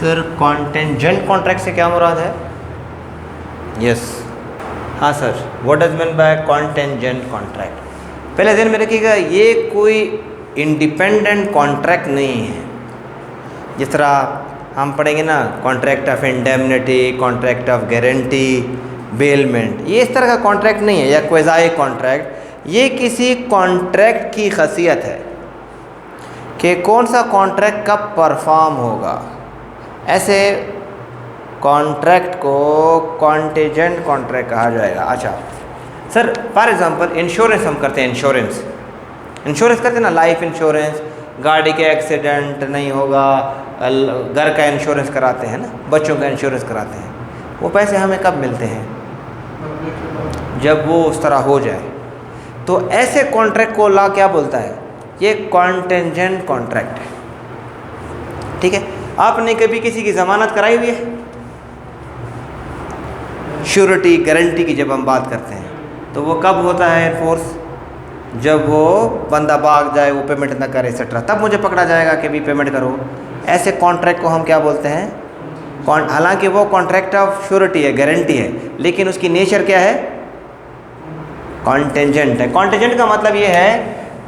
Sir contingent contract से क्या मुराद है? यस हाँ sir, what does mean by contingent contract? पहले ध्यान में रखिएगा, ये कोई इंडिपेंडेंट कॉन्ट्रैक्ट नहीं है। जिस तरह हम पढ़ेंगे ना, contract of indemnity, contract of guarantee, bailment, ये इस तरह का कॉन्ट्रैक्ट नहीं है, या क्वेज़ाई कॉन्ट्रैक्ट। ये किसी कॉन्ट्रैक्ट की खासियत है कि कौन सा कॉन्ट्रैक्ट कब परफॉर्म होगा। ऐसे कॉन्ट्रैक्ट को कॉन्टेंजेंट कॉन्ट्रैक्ट कहा जाएगा। अच्छा सर, फॉर एग्जांपल इंश्योरेंस हम करते हैं, इंश्योरेंस करते हैं ना, लाइफ इंश्योरेंस, गाड़ी के एक्सीडेंट नहीं होगा, घर का इंश्योरेंस कराते हैं ना, बच्चों का इंश्योरेंस कराते हैं। वो पैसे हमें कब मिलते हैं? जब वो उस तरह हो जाए। तो ऐसे कॉन्ट्रैक्ट को लॉ क्या बोलता है? ये कॉन्टेंजेंट कॉन्ट्रैक्ट है। ठीक है, आपने कभी किसी की ज़मानत कराई हुई है? श्योरिटी, गारंटी की जब हम बात करते हैं तो वो कब होता है एयरफोर्स? जब वो बंदा भाग जाए, वो पेमेंट ना करे एक्सेट्रा, तब मुझे पकड़ा जाएगा कि भी पेमेंट करो। ऐसे कॉन्ट्रैक्ट को हम क्या बोलते हैं? हालांकि वो कॉन्ट्रैक्ट ऑफ श्योरिटी है, गारंटी है, लेकिन उसकी नेचर क्या है? कॉन्टेंजेंट है। कॉन्टेंजेंट का मतलब ये है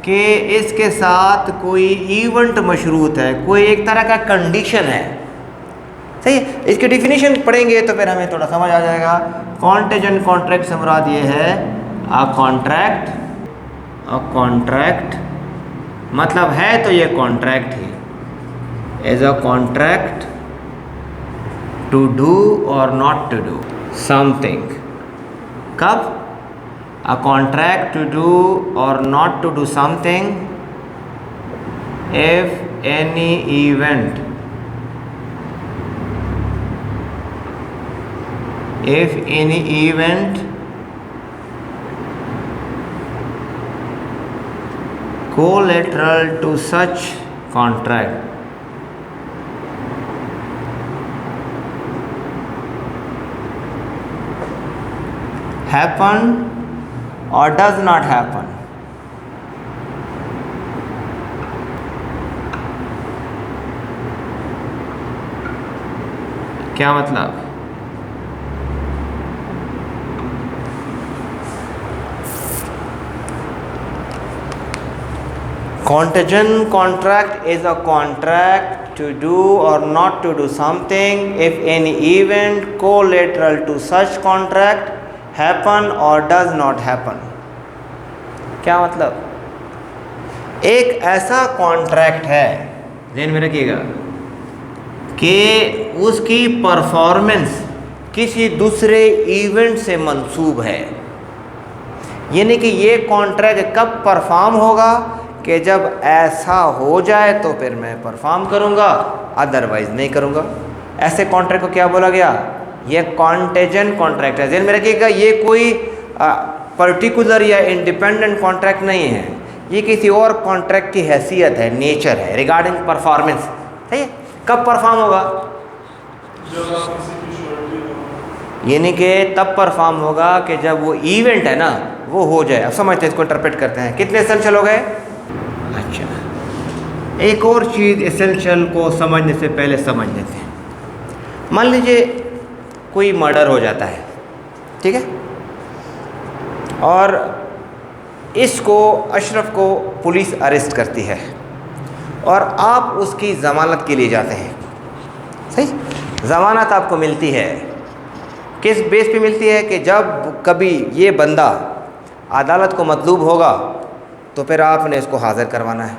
कि इसके साथ कोई इवेंट मशरूत है, कोई एक तरह का कंडीशन है। सही है, इसकी डिफिनीशन पढ़ेंगे तो फिर हमें थोड़ा समझ आ जाएगा। कॉन्टेंजेंट कॉन्ट्रैक्ट से मुराद ये है अ कॉन्ट्रैक्ट मतलब है तो ये कॉन्ट्रैक्ट ही, as a contract to do or not to do something. कब? A contract to do or not to do something if any event collateral to such contract happen or does not happen, क्या मतलब? Contingent contract is a contract to do or not to do something if any event collateral to such contract happen or does not happen। क्या मतलब? एक ऐसा contract है, ध्यान में रखिएगा, कि उसकी परफॉर्मेंस किसी दूसरे इवेंट से मंसूब है। यानी कि ये कॉन्ट्रैक्ट कब परफॉर्म होगा? कि जब ऐसा हो जाए तो फिर मैं परफॉर्म करूँगा, अदरवाइज़ नहीं करूँगा। ऐसे कॉन्ट्रैक्ट को क्या बोला गया? ये कॉन्टेंजेंट कॉन्ट्रैक्ट है। ध्यान में रखिएगा, ये कोई पर्टिकुलर या इंडिपेंडेंट कॉन्ट्रैक्ट नहीं है, ये किसी और कॉन्ट्रैक्ट की हैसियत है, नेचर है रिगार्डिंग परफॉर्मेंस। सही है, कब परफॉर्म होगा? यानी कि तब परफॉर्म होगा कि जब वो इवेंट है ना वो हो जाए। अब समझते हैं, इसको इंटरप्रेट करते हैं। कितने एसेंशियल हो गए? अच्छा, एक और चीज़ एसेंशियल को समझने से पहले समझ लेते हैं। मान लीजिए कोई मर्डर हो जाता है, ठीक है, और इसको, अशरफ को पुलिस अरेस्ट करती है और आप उसकी ज़मानत के लिए जाते हैं। सही, ज़मानत आपको मिलती है, किस बेस पे मिलती है? कि जब कभी ये बंदा अदालत को मतलूब होगा तो फिर आपने इसको हाज़िर करवाना है।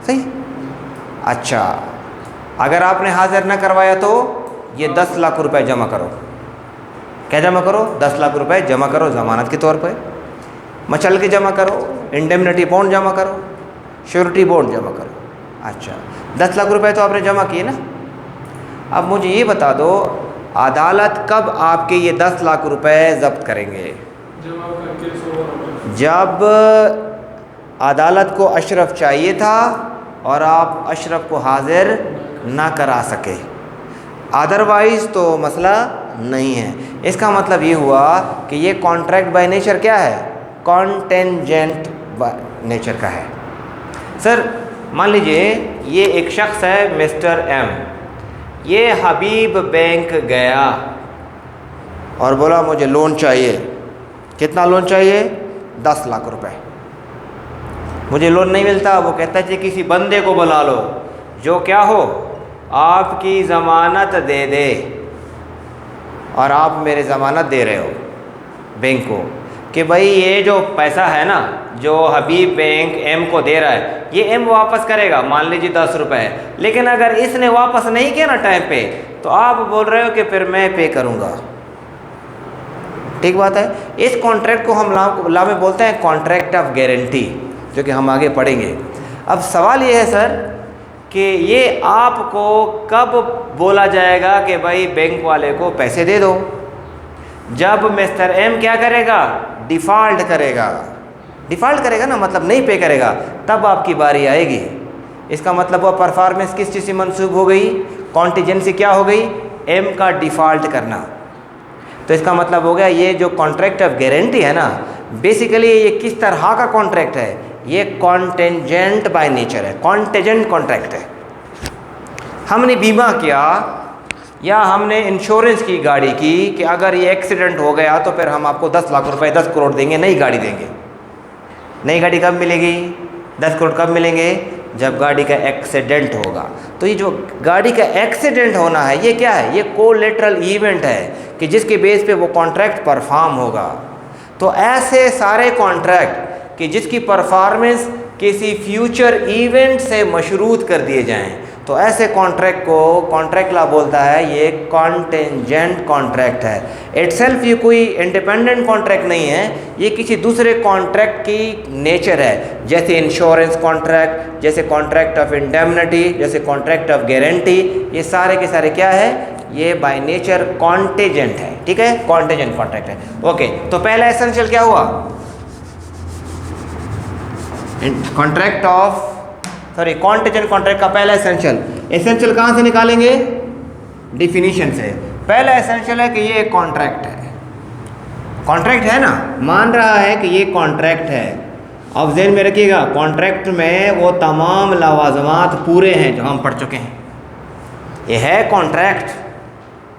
सही, अच्छा, अगर आपने हाज़िर ना करवाया तो ये 10 लाख रुपए जमा करो। क्या जमा करो? 10 लाख रुपए जमा करो ज़मानत के तौर पे, मचल के जमा करो, इंडेमनिटी बॉन्ड जमा करो, श्योरिटी बॉन्ड जमा करो। अच्छा, 10 लाख रुपए तो आपने जमा किए ना। अब मुझे ये बता दो, अदालत कब आपके ये 10 लाख रुपए ज़ब्त करेंगे? जब अदालत को अशरफ चाहिए था और आप अशरफ को हाज़िर ना करा सके, अदरवाइज़ तो मसला नहीं है। इसका मतलब ये हुआ कि ये कॉन्ट्रैक्ट बाय नेचर क्या है? कॉन्टेंजेंट नेचर का है। सर मान लीजिए ये एक शख्स है मिस्टर एम, ये हबीब बैंक गया और बोला मुझे लोन चाहिए। कितना लोन चाहिए? 10 लाख रुपए। मुझे लोन नहीं मिलता। वो कहता है किसी बंदे को बुला लो जो क्या हो, आपकी ज़मानत दे दे, और आप मेरे ज़मानत दे रहे हो बैंक को कि भाई ये जो पैसा है ना जो हबीब बैंक एम को दे रहा है, ये एम वापस करेगा। मान लीजिए 10 रुपये है, लेकिन अगर इसने वापस नहीं किया ना टाइम पे, तो आप बोल रहे हो कि फिर मैं पे करूँगा। ठीक बात है। इस कॉन्ट्रैक्ट को हम ला में बोलते हैं कॉन्ट्रैक्ट ऑफ गारंटी, जो कि हम आगे पढ़ेंगे। अब सवाल ये है सर कि ये आपको कब बोला जाएगा कि भाई बैंक वाले को पैसे दे दो? जब मिस्टर एम क्या करेगा? डिफ़ॉल्ट करेगा। डिफ़ॉल्ट करेगा ना, मतलब नहीं पे करेगा, तब आपकी बारी आएगी। इसका मतलब वो परफॉर्मेंस किस चीज़ से मंसूब हो गई? कॉन्टीजेंसी क्या हो गई? एम का डिफ़ॉल्ट करना। तो इसका मतलब हो गया ये जो कॉन्ट्रैक्ट ऑफ गारंटी है ना, बेसिकली ये किस तरह का कॉन्ट्रैक्ट है? ये कॉन्टेंजेंट बाय नेचर है, कॉन्टेंजेंट कॉन्ट्रैक्ट है। हमने बीमा किया या हमने इंश्योरेंस की गाड़ी की कि अगर ये एक्सीडेंट हो गया तो फिर हम आपको 10 लाख रुपए 10 करोड़ देंगे, नई गाड़ी देंगे। नई गाड़ी कब मिलेगी? 10 करोड़ कब मिलेंगे? जब गाड़ी का एक्सीडेंट होगा। तो ये जो गाड़ी का एक्सीडेंट होना है, ये क्या है? ये कोलेटरल इवेंट है कि जिसके बेस पे वो कॉन्ट्रैक्ट परफॉर्म होगा। तो ऐसे सारे कॉन्ट्रैक्ट कि जिसकी परफॉर्मेंस किसी फ्यूचर इवेंट से मशरूत कर दिए जाएं, तो ऐसे कॉन्ट्रैक्ट को कॉन्ट्रैक्ट लॉ बोलता है ये कॉन्टेंजेंट कॉन्ट्रैक्ट है। इटसेल्फ ये कोई इंडिपेंडेंट कॉन्ट्रैक्ट नहीं है, ये किसी दूसरे कॉन्ट्रैक्ट की नेचर है। जैसे इंश्योरेंस कॉन्ट्रैक्ट, जैसे कॉन्ट्रैक्ट ऑफ इंडेमनिटी, जैसे कॉन्ट्रैक्ट ऑफ गारंटी, ये सारे के सारे क्या है? ये बाय नेचर कॉन्टेंजेंट है। ठीक है, कॉन्टेंजेंट कॉन्ट्रैक्ट है। ओके, तो पहला एसेंशियल क्या हुआ? कॉन्ट्रैक्ट ऑफ कॉन्टेंजेंट कॉन्ट्रैक्ट का पहला एसेंशियल कहाँ से निकालेंगे? डिफिनीशन से। पहला एसेंशियल है कि ये एक कॉन्ट्रैक्ट है। कॉन्ट्रैक्ट है ना, मान रहा है कि ये कॉन्ट्रैक्ट है। अब ज़हन में रखिएगा, कॉन्ट्रैक्ट में वो तमाम लवाज़मात पूरे हैं जो हम पढ़ चुके हैं। ये है कॉन्ट्रैक्ट,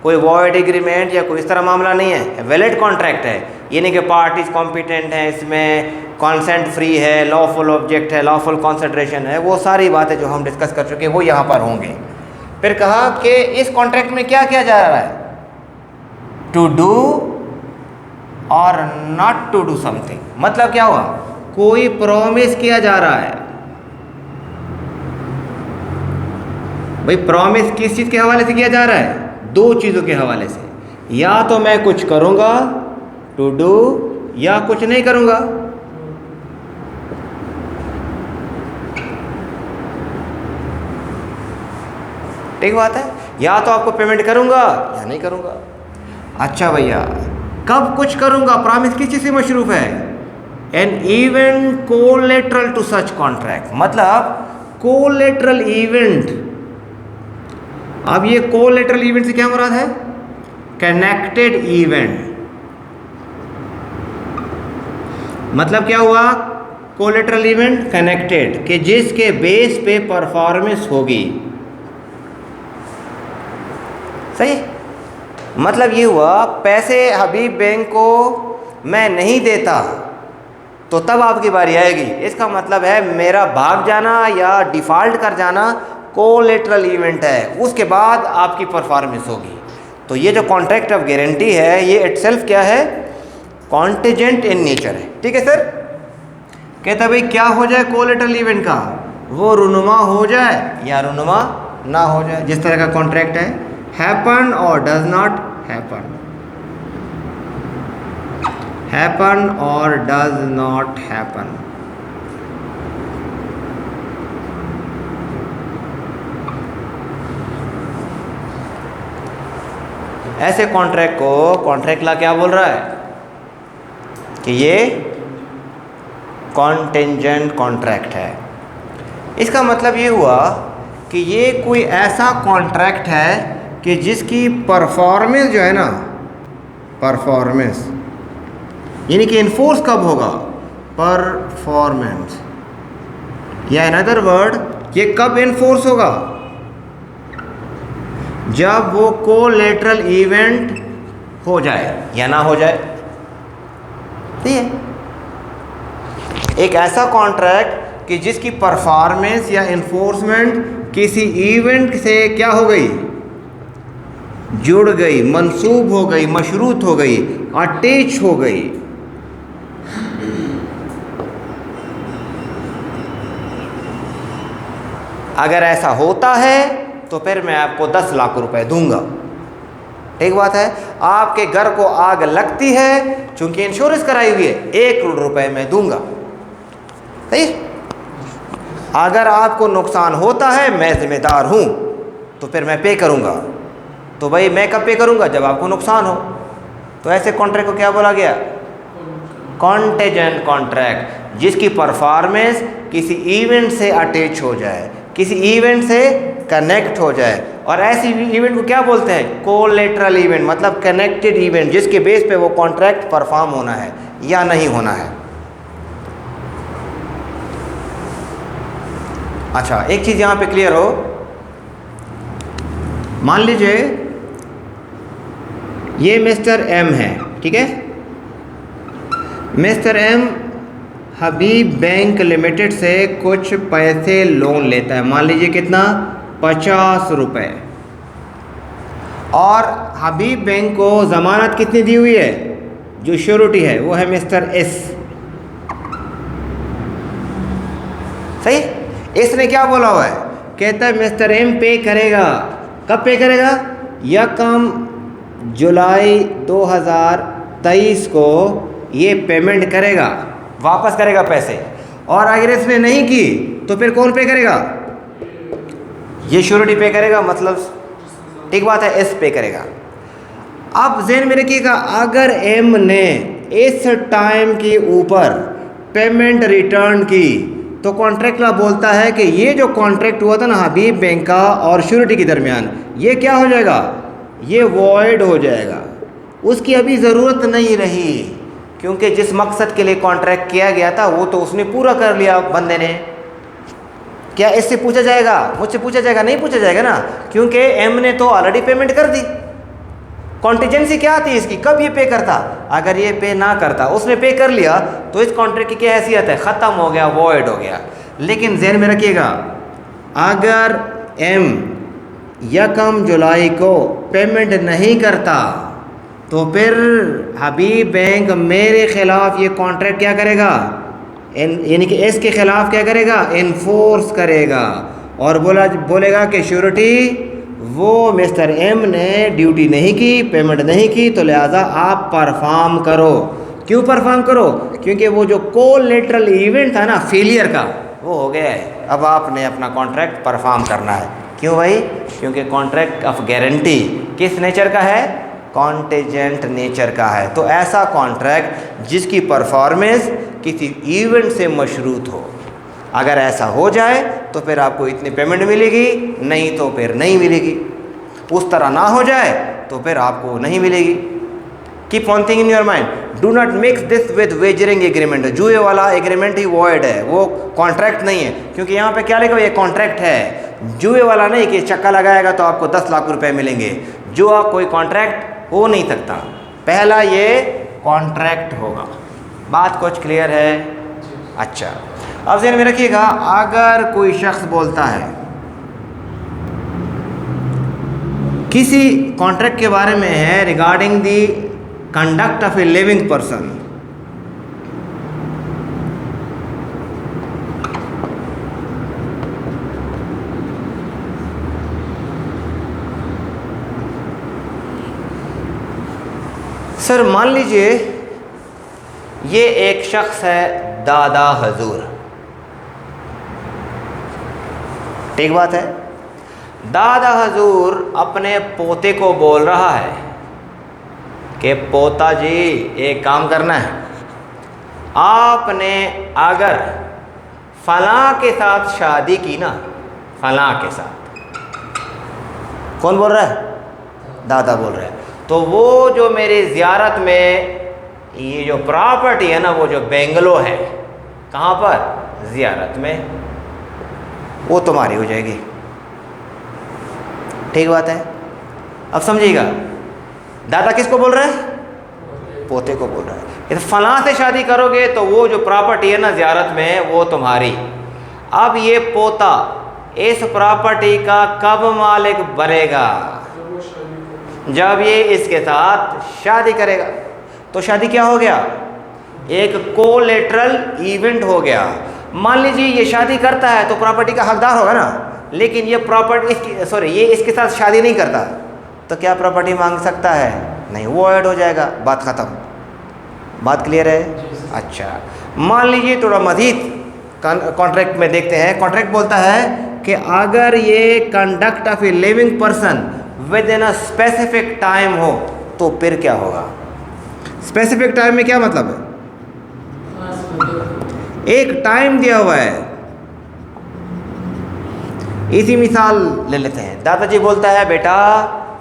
कोई वॉइड एग्रीमेंट या कोई इस तरह मामला नहीं है, वैलिड कॉन्ट्रैक्ट है। ये नहीं कि पार्टीज कॉम्पिटेंट हैं, इसमें कॉन्सेंट फ्री है, लॉफुल ऑब्जेक्ट है, लॉफुल कंसिडरेशन है, वो सारी बातें जो हम डिस्कस कर चुके हैं वो यहाँ पर होंगे। फिर कहा कि इस कॉन्ट्रैक्ट में क्या किया जा रहा है? To do or not to do something. मतलब क्या हुआ? कोई प्रॉमिस किया जा रहा है। भाई प्रॉमिस किस चीज़ के हवाले से किया जा रहा है? दो चीज़ों के हवाले से। या तो मैं कुछ करूँगा टू डू, या कुछ नहीं करूँगा। ठीक बात है, या तो आपको पेमेंट करूँगा या नहीं करूँगा। अच्छा भैया, कब कुछ करूँगा? प्रॉमिस किस चीज़ से मशरूफ है? An event collateral to such contract. मतलब कोलेटरल इवेंट। अब ये कोलेटरल इवेंट से क्या मुराद है? Connected event. मतलब क्या हुआ? कोलेटरल इवेंट कनेक्टेड, कि जिसके बेस पे परफॉर्मेंस होगी। सही। मतलब ये हुआ, पैसे हबीब बैंक को मैं नहीं देता तो तब आपकी बारी आएगी। इसका मतलब है मेरा भाग जाना या डिफ़ॉल्ट कर जाना कोलेटरल इवेंट है, उसके बाद आपकी परफॉर्मेंस होगी। तो ये जो कॉन्ट्रैक्ट ऑफ गारंटी है, ये इटसेल्फ क्या है? कॉन्टेंजेंट इन नेचर है। ठीक है सर। कहता भाई क्या हो जाए कोलेटरल इवेंट का? वो रुनुमा हो जाए या रुनुमा ना हो जाए। जिस तरह का कॉन्ट्रैक्ट है, हैपन और डज नॉट हैपन, हैपन और डज नॉट हैपन। ऐसे कॉन्ट्रैक्ट को कॉन्ट्रैक्ट लॉ क्या बोल रहा है? कि ये कॉन्टेंजेंट कॉन्ट्रैक्ट है। इसका मतलब ये हुआ कि ये कोई ऐसा कॉन्ट्रैक्ट है कि जिसकी परफॉर्मेंस जो है ना, परफॉर्मेंस यानी कि इन्फोर्स कब होगा? परफॉर्मेंस, या इन अदर वर्ड ये कब इन्फोर्स होगा? जब वो कोलेटरल इवेंट हो जाए या ना हो जाए। ठीक है, एक ऐसा कॉन्ट्रैक्ट कि जिसकी परफॉर्मेंस या इन्फोर्समेंट किसी इवेंट से क्या हो गई, जुड़ गई, मंसूब हो गई, मशरूत हो गई, अटैच हो गई। अगर ऐसा होता है तो फिर मैं आपको 10 लाख रुपए दूंगा। ठीक बात है। आपके घर को आग लगती है, चूंकि इंश्योरेंस कराई हुई है, 1 करोड़ रुपए मैं दूंगा। सही। अगर आपको नुकसान होता है, मैं जिम्मेदार हूं, तो फिर मैं पे करूंगा। तो भाई मैं कब पे करूंगा, जब आपको नुकसान हो। तो ऐसे कॉन्ट्रैक्ट को क्या बोला गया, कॉन्टेजेंट कॉन्ट्रैक्ट, जिसकी परफॉर्मेंस किसी इवेंट से अटैच हो जाए, किसी इवेंट से कनेक्ट हो जाए। और ऐसी इवेंट को क्या बोलते हैं, कोलेटरल इवेंट, मतलब कनेक्टेड इवेंट, जिसके बेस पे वो कॉन्ट्रैक्ट परफॉर्म होना है या नहीं होना है। अच्छा, एक चीज यहां पे क्लियर हो, मान लीजिए ये मिस्टर एम है, ठीक है। मिस्टर एम हबीब बैंक लिमिटेड से कुछ पैसे लोन लेता है, मान लीजिए कितना, 50 रुपये। और हबीब बैंक को ज़मानत कितनी दी हुई है, जो श्योरिटी है वो है मिस्टर एस। सही। इसने क्या बोला हुआ है, कहता है मिस्टर एम पे करेगा। कब पे करेगा, यकम जुलाई 2023 को ये पेमेंट करेगा, वापस करेगा पैसे। और अगर इसने नहीं की तो फिर कौन पे करेगा, ये श्योरिटी पे करेगा, मतलब ठीक बात है, एस पे करेगा। अब ज़हन में रखिएगा, अगर एम ने इस टाइम के ऊपर पेमेंट रिटर्न की तो कॉन्ट्रैक्ट लॉ बोलता है कि ये जो कॉन्ट्रैक्ट हुआ था ना हबीब बैंक का और श्योरिटी के दरमियान, ये क्या हो जाएगा, ये वॉइड हो जाएगा। उसकी अभी ज़रूरत नहीं रही, क्योंकि जिस मकसद के लिए कॉन्ट्रैक्ट किया गया था वो तो उसने पूरा कर लिया बंदे ने। क्या इससे पूछा जाएगा, मुझसे पूछा जाएगा, नहीं पूछा जाएगा ना, क्योंकि एम ने तो ऑलरेडी पेमेंट कर दी। कॉन्टीजेंसी क्या आती है इसकी, कब ये पे करता, अगर ये पे ना करता, उसने पे कर लिया तो इस कॉन्ट्रैक्ट की क्या हैसियत है, ख़त्म हो गया, वॉइड हो गया। लेकिन ज़हन में रखिएगा, अगर एम यकम जुलाई को पेमेंट नहीं करता तो फिर हबीब बैंक मेरे ख़िलाफ़ ये कॉन्ट्रैक्ट क्या करेगा, यानी कि इसके ख़िलाफ़ क्या करेगा, इन्फोर्स करेगा। और बोलेगा कि श्योरिटी वो मिस्टर एम ने ड्यूटी नहीं की, पेमेंट नहीं की, तो लिहाजा आप परफॉर्म करो। क्यों परफॉर्म करो, क्योंकि वो जो कोलेटरल इवेंट था ना फेलियर का, वो हो गया है। अब आपने अपना कॉन्ट्रैक्ट परफॉर्म करना है। क्यों भाई, क्योंकि कॉन्ट्रैक्ट ऑफ गारंटी किस नेचर का है, कॉन्टेजेंट नेचर का है। तो ऐसा कॉन्ट्रैक्ट जिसकी परफॉर्मेंस किसी इवेंट से मशरूत हो, अगर ऐसा हो जाए तो फिर आपको इतनी पेमेंट मिलेगी, नहीं तो फिर नहीं मिलेगी। उस तरह ना हो जाए तो फिर आपको नहीं मिलेगी। Keep one thing in your mind, do not mix this with wagering agreement. जुए वाला एग्रीमेंट ही वॉइड है, वो कॉन्ट्रैक्ट नहीं है, क्योंकि यहाँ पे क्या लिखा हुआ है, ये कॉन्ट्रैक्ट है। जुए वाला नहीं कि चक्का लगाएगा तो आपको 10 लाख रुपए मिलेंगे। जुआ कोई कॉन्ट्रैक्ट हो नहीं सकता, पहला ये कॉन्ट्रैक्ट होगा। बात कुछ क्लियर है? अच्छा, अब ज़हन में रखिएगा, अगर कोई शख्स बोलता है किसी कॉन्ट्रैक्ट के बारे में है regarding the conduct of a living person, sir मान लीजिए ये एक शख्स है दादा हजूर, ठीक बात है। दादा हजूर अपने पोते को बोल रहा है कि पोता जी एक काम करना है, आपने अगर फलां के साथ शादी की ना, फलां के साथ, कौन बोल रहा है, दादा बोल रहा है, तो वो जो मेरी ज़ियारत में ये जो प्रॉपर्टी है ना, वो जो बेंगलो है, कहाँ पर, ज़ियारत में, वो तुम्हारी हो जाएगी। ठीक बात है। अब समझिएगा, दादा किसको बोल रहा है? पोते को बोल रहा है। इस फलां से शादी करोगे तो वो जो प्रॉपर्टी है ना ज़ियारत में, वो तुम्हारी। अब ये पोता इस प्रॉपर्टी का कब मालिक बनेगा? जब ये इसके साथ शादी करेगा। तो शादी क्या हो गया? एक कोलेटरल इवेंट हो गया। मान लीजिए ये शादी करता है तो प्रॉपर्टी का हकदार होगा ना, लेकिन ये प्रॉपर्टी ये इसके साथ शादी नहीं करता, तो क्या प्रॉपर्टी मांग सकता है? नहीं, वो ऐड हो जाएगा, बात ख़त्म। बात क्लियर है? अच्छा, मान लीजिए थोड़ा मज़ीद कॉन्ट्रैक्ट में देखते हैं। कॉन्ट्रैक्ट बोलता है कि अगर ये conduct of a living person with in a specific time हो तो फिर क्या होगा? स्पेसिफिक टाइम में क्या मतलब है? एक टाइम दिया हुआ है। इसी मिसाल ले लेते हैं। दादाजी बोलता है बेटा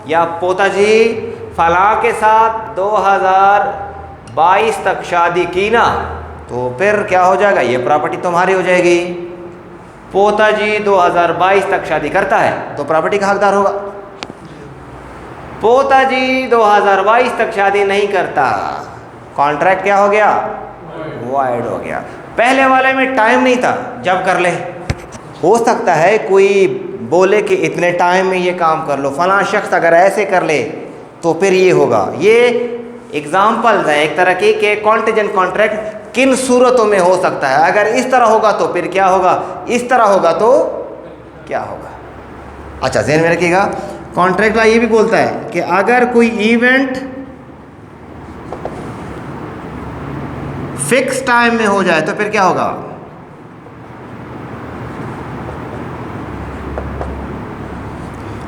या पोता जी फलां के साथ 2022 तक शादी की ना तो फिर क्या हो जाएगा? ये प्रॉपर्टी तुम्हारी हो जाएगी। पोता जी 2022 तक शादी करता है तो प्रॉपर्टी का हकदार होगा। पोता जी 2022 तक शादी नहीं करता, कॉन्ट्रैक्ट क्या हो गया? वॉइड हो गया। पहले वाले में टाइम नहीं था, जब कर ले। हो सकता है कोई बोले कि इतने टाइम में ये काम कर लो, फलां शख्स अगर ऐसे कर ले तो फिर ये होगा। ये एग्जाम्पल्स हैं एक तरह के कॉन्टिजेंट कॉन्ट्रैक्ट किन सूरतों में हो सकता है। अगर इस तरह होगा तो फिर क्या होगा, इस तरह होगा तो क्या होगा। अच्छा, ध्यान में रखिएगा। कॉन्ट्रैक्ट ये भी बोलता है कि अगर कोई इवेंट फिक्स टाइम में हो जाए तो फिर क्या होगा।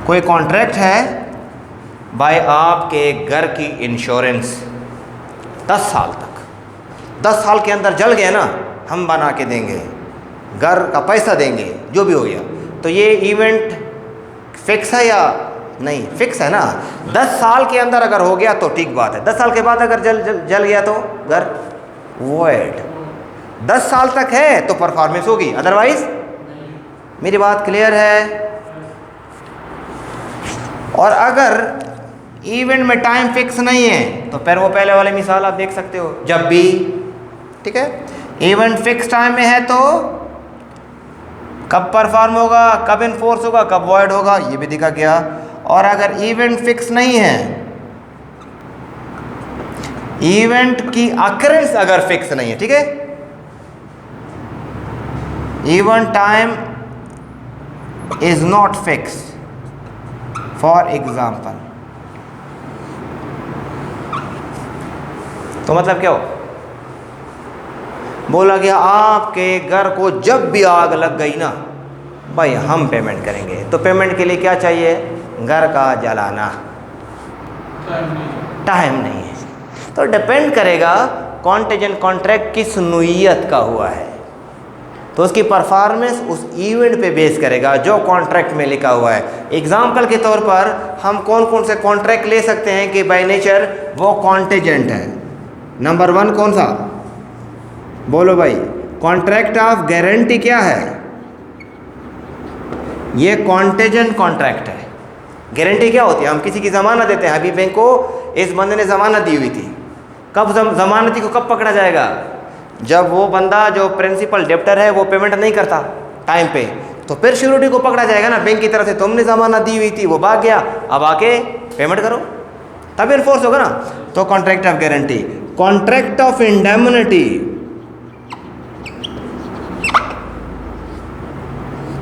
कोई कॉन्ट्रैक्ट है भाई, आपके घर की इंश्योरेंस 10 साल तक, 10 साल के अंदर जल गया ना, हम बना के देंगे, घर का पैसा देंगे, जो भी हो गया। तो ये इवेंट फिक्स है या नहीं? फिक्स है ना। 10 साल के अंदर अगर हो गया तो ठीक बात है। 10 साल के बाद अगर जल गया तो घर वॉइड। 10 साल तक है तो परफॉर्मेंस होगी, अदरवाइज। मेरी बात क्लियर है? और अगर इवेंट में टाइम फिक्स नहीं है तो फिर वो पहले वाले मिसाल आप देख सकते हो। जब भी, ठीक है, इवेंट फिक्स टाइम में है तो कब परफॉर्म होगा, कब इन्फोर्स होगा, कब वॉइड होगा, ये भी दिखा गया। और अगर इवेंट फिक्स नहीं है, इवेंट की अकरेंस अगर फिक्स नहीं है, ठीक है, event time is not fix, for example, तो मतलब क्या हो? बोला गया आपके घर को जब भी आग लग गई ना भाई हम पेमेंट करेंगे। तो पेमेंट के लिए क्या चाहिए? घर का जलाना। टाइम नहीं है। तो डिपेंड करेगा कॉन्टिजेंट कॉन्ट्रैक्ट किस नोयत का हुआ है, तो उसकी परफॉर्मेंस उस इवेंट पे बेस करेगा जो कॉन्ट्रैक्ट में लिखा हुआ है। एग्जाम्पल के तौर पर हम कौन कौन से कॉन्ट्रैक्ट ले सकते हैं कि बाय नेचर वो कॉन्टिजेंट है। नंबर 1 कौन सा? बोलो भाई। कॉन्ट्रैक्ट ऑफ गारंटी क्या है? ये कॉन्टिजेंट कॉन्ट्रैक्ट है। गारंटी क्या होती है? हम किसी की ज़मानत देते हैं। अभी बैंक को इस बंदे ने ज़मानत दी हुई थी, कब ज़मानती को कब पकड़ा जाएगा? जब वो बंदा जो प्रिंसिपल डेप्टर है वो पेमेंट नहीं करता टाइम पे, तो फिर श्योरिटी को पकड़ा जाएगा ना। बैंक की तरफ से तुमने ज़मानत दी हुई थी, वो भाग गया, अब आके पेमेंट करो, तब इन्फोर्स होगा ना। तो contract of guarantee. Contract of indemnity,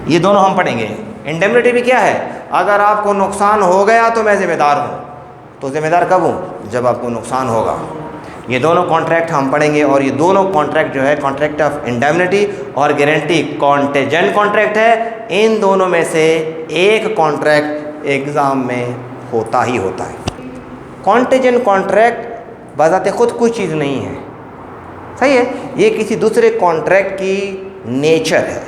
ये दोनों हम पढ़ेंगे। इंडेमनिटी भी क्या है? अगर आपको नुकसान हो गया तो मैं ज़िम्मेदार हूँ। तो ज़िम्मेदार कब हूँ? जब आपको नुकसान होगा। ये दोनों कॉन्ट्रैक्ट हम पढ़ेंगे। और ये दोनों कॉन्ट्रैक्ट जो है, कॉन्ट्रैक्ट ऑफ इंडेमनिटी और गारंटी कॉन्टिजेंट कॉन्ट्रैक्ट है। इन दोनों में से एक कॉन्ट्रैक्ट एग्ज़ाम में होता ही होता है। कॉन्टिजेंट कॉन्ट्रैक्ट बजाते खुद कोई चीज़ नहीं है, सही है, ये किसी दूसरे कॉन्ट्रैक्ट की नेचर है।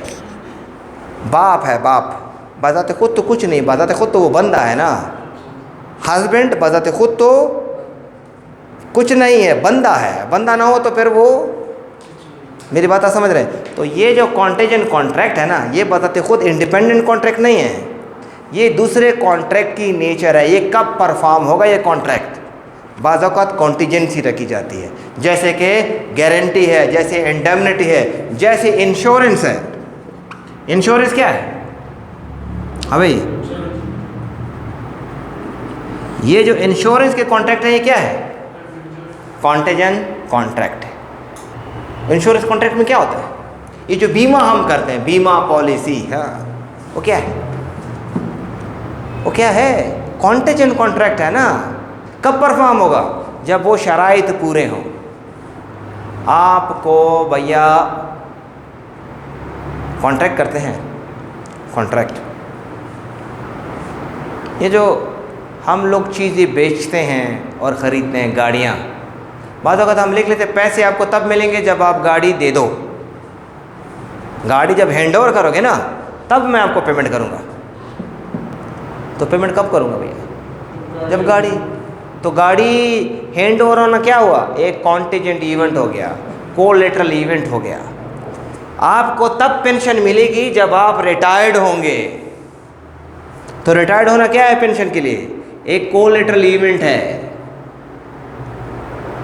बाप है, बाप बजाते खुद तो कुछ नहीं, बजाते खुद तो वो बंदा है ना। हस्बैंड बजाते खुद तो कुछ नहीं है, बंदा है। बंदा ना हो तो फिर वो, मेरी बात आप समझ रहे हैं? तो ये जो कॉन्टिजेंट कॉन्ट्रैक्ट है ना, ये बजाते खुद इंडिपेंडेंट कॉन्ट्रैक्ट नहीं है, ये दूसरे कॉन्ट्रैक्ट की नेचर है, ये कब परफॉर्म होगा ये कॉन्ट्रैक्ट। बाज़ औक़ात कॉन्टीजेंसी रखी जाती है, जैसे कि गारंटी है, जैसे इंडेमनिटी है, जैसे इंश्योरेंस है। इंश्योरेंस क्या है? हाँ भाई, ये जो इंश्योरेंस के कॉन्ट्रैक्ट है ये क्या है? कॉन्टीजेंट कॉन्ट्रैक्ट है। इंश्योरेंस कॉन्ट्रैक्ट में क्या होता है? ये जो बीमा हम करते हैं, बीमा पॉलिसी, हाँ, वो क्या है? वो क्या है? कॉन्टीजेंट कॉन्ट्रैक्ट है ना। कब परफॉर्म होगा? जब वो शराइत पूरे हों। आपको भैया कॉन्ट्रैक्ट करते हैं, कॉन्ट्रैक्ट, ये जो हम लोग चीज़ें बेचते हैं और ख़रीदते हैं, गाड़ियाँ, बाद वक़्त हम लिख लेते हैं पैसे आपको तब मिलेंगे जब आप गाड़ी दे दो। गाड़ी जब हैंड ओवर करोगे ना, तब मैं आपको पेमेंट करूँगा। तो पेमेंट कब करूँगा भैया? जब गाड़ी, तो गाड़ी हैंड ओवर होना क्या हुआ? एक कॉन्टीजेंट इवेंट हो गया, कोलैटरल इवेंट हो गया। आपको तब पेंशन मिलेगी जब आप रिटायर्ड होंगे। तो रिटायर्ड होना क्या है पेंशन के लिए? एक कोलैटरल इवेंट है।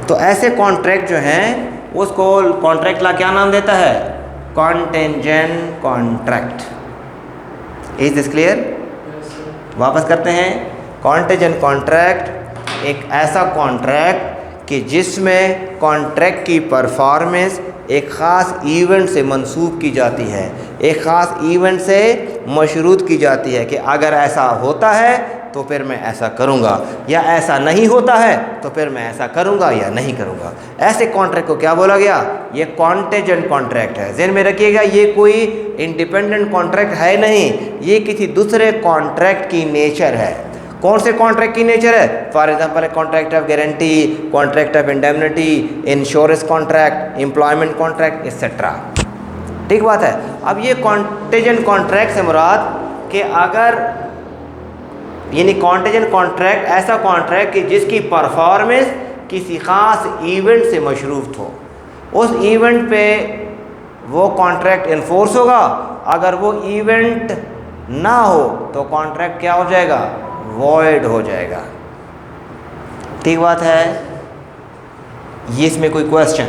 तो ऐसे कॉन्ट्रैक्ट जो हैं, उसको कॉन्ट्रैक्ट ला क्या नाम देता है? Contingent contract. Is this clear? वापस करते हैं। कॉन्टेंजेंट कॉन्ट्रैक्ट एक ऐसा कॉन्ट्रैक्ट कि जिसमें कॉन्ट्रैक्ट की परफॉर्मेंस एक ख़ास इवेंट से मंसूब की जाती है, एक ख़ास इवेंट से मशरूत की जाती है कि अगर ऐसा होता है तो फिर मैं ऐसा करूँगा, या ऐसा नहीं होता है तो फिर मैं ऐसा करूँगा या नहीं करूँगा। ऐसे कॉन्ट्रैक्ट को क्या बोला गया? ये कॉन्टेंजेंट कॉन्ट्रैक्ट है। ज़हन में रखिएगा, ये कोई इंडिपेंडेंट कॉन्ट्रैक्ट है नहीं, ये किसी दूसरे कॉन्ट्रैक्ट की नेचर है। कौन से कॉन्ट्रैक्ट की नेचर है? For example contract of guarantee, contract of indemnity, insurance contract, employment contract, etcetera. ठीक बात है। अब ये कॉन्टेंजेंट कॉन्ट्रैक्ट से मुराद कि अगर, यानी कॉन्टेंजेंट कॉन्ट्रैक्ट ऐसा कॉन्ट्रैक्ट कि जिसकी परफॉर्मेंस किसी ख़ास इवेंट से मशरूफ हो, उस इवेंट पे वो कॉन्ट्रैक्ट इन्फोर्स होगा। अगर वो इवेंट ना हो तो कॉन्ट्रैक्ट क्या हो जाएगा? वॉइड हो जाएगा। ठीक बात है। ये इसमें कोई क्वेश्चन?